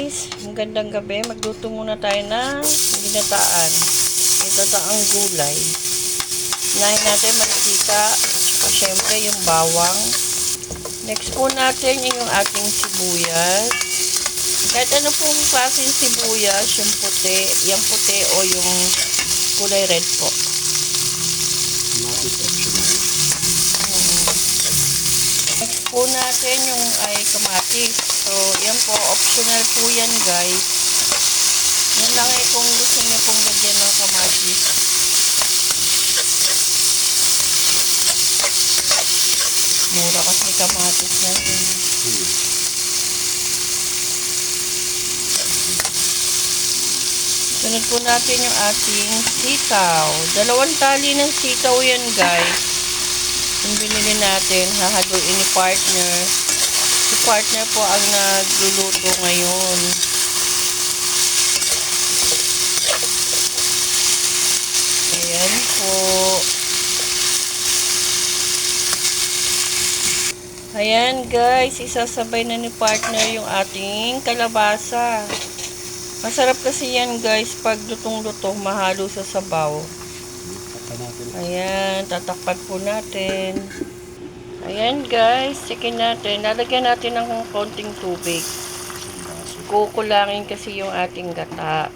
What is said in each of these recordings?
guys, magandang gabi. Magluto muna tayo ng ginataan. Ginataang gulay. Unahin natin mantika, at syempre yung bawang. Next po natin yung ating sibuyas. Kahit ano pong klaseng sibuyas, yung puti o yung kulay red po. Next po natin yung kamatis. So, yan po, optional po yan guys. Yan lang kung gusto niyo pong lagyan ng kamatis. Mura kasi kamatis na yun. Sunod po natin yung ating sitaw. 2 tali ng sitaw yan guys. Yung binili natin, hahaluin ni partner. Si partner po ang nagluluto ngayon. Ayan po. Ayan guys, isasabay na ni partner yung ating kalabasa. Masarap kasi yan guys, pag lutong-lutong, mahalo sa sabaw. Ayan, tatakpan po natin. Ayan guys, chicken natin. Lalagyan natin ng konting tubig. Kukulangin kasi yung ating gata.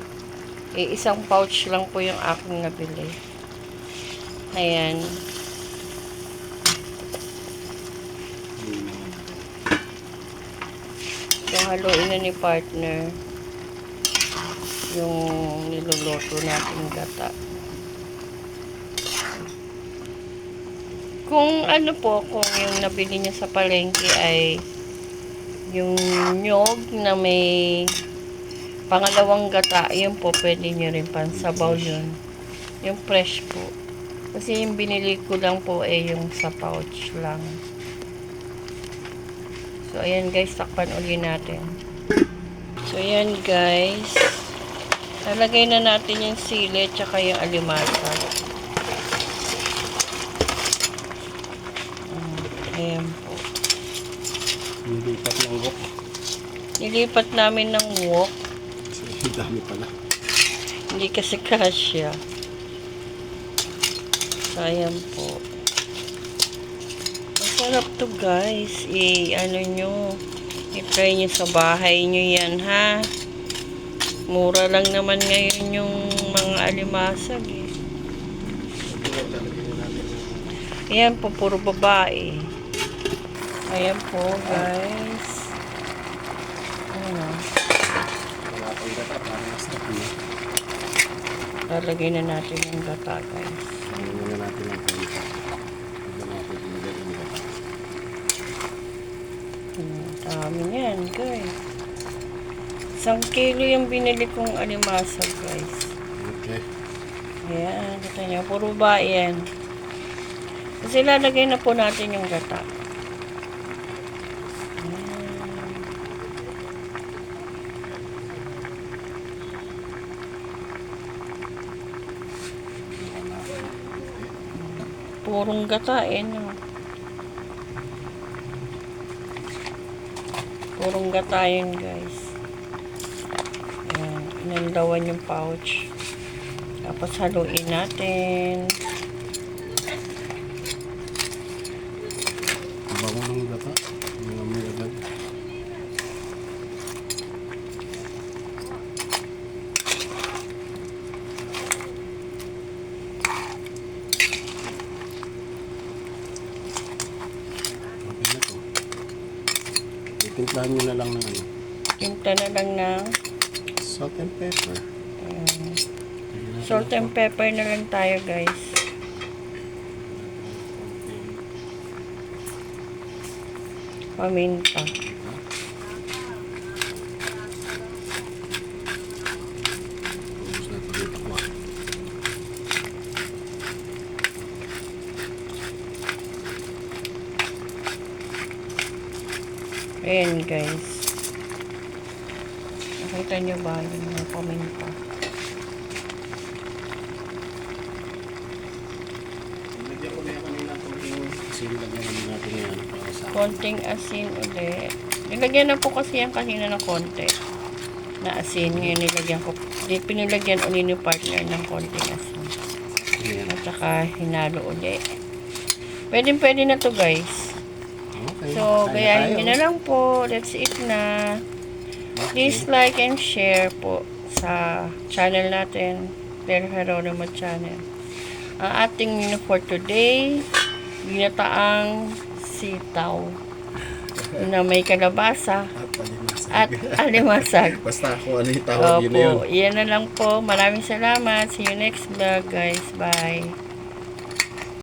Isang pouch lang po yung aking nabili. Ayan. So, haluin na ni partner yung niluluto nating gata. Kung ano po, kung yung nabili niya sa palengke ay yung nyog na may pangalawang gata, yun po, pwede nyo rin pansabaw yun. Yung fresh po. Kasi yung binili ko lang po yung sa pouch lang. So, ayan guys, takpan uli natin. So, ayan guys. Lalagay na natin yung sili tsaka yung alimasa. Ayan po. Nilipat ng wok. Nilipat namin ng wok. Kasi dami pala. Hindi kasi kasya. So, ayan po. Masarap to guys. I-try nyo sa bahay nyo yan ha. Mura lang naman ngayon yung mga alimasag eh. Ayan po, puro babae. Ayan po, guys. Wala pang gata, parang mas na. Lalagay na natin yung gata, guys. Lalagyan na natin ang konti. Dami yan, guys. 1 kilo yung binili kong alimasa, guys. Okay. Ayan, kita nyo, puro babae yan. Kasi lalagay na po natin yung gata. Purong gata no? Purong gata yun guys. Ayan, inandawan yung pouch. Tapos haluin natin. Bango ng gata. Mga may agad. Okay na to. Itimplahan nyo na lang ng ano. Timpla na lang ng Salt and pepper. salt and pepper na lang tayo guys. Paminta. Ubus na ito yung takwa. Ayan guys. Nakita nyo ba yung mga paminta? Lagyan ko na yan kanina kasi lagyan natin yan para sa Konting asin ulit. Nilagyan na po kasi yan kanina ng konti. na asin. Ngayon nilagyan ko. Pinilagyan uli ni partner ng konting asin. Ayan. At saka hinalo uli. Pwede na to guys. Okay. So, Kain gayahin tayo. nyo na lang po. That's it na. Please like and share po sa channel natin. Claire Geronimo channel. Ang ating menu for today, ginataang sitaw na may kalabasa at alimasag. Basta ako ano yung tawag yun na yun. Opo, iyan na lang po. Maraming salamat. See you next vlog guys. Bye.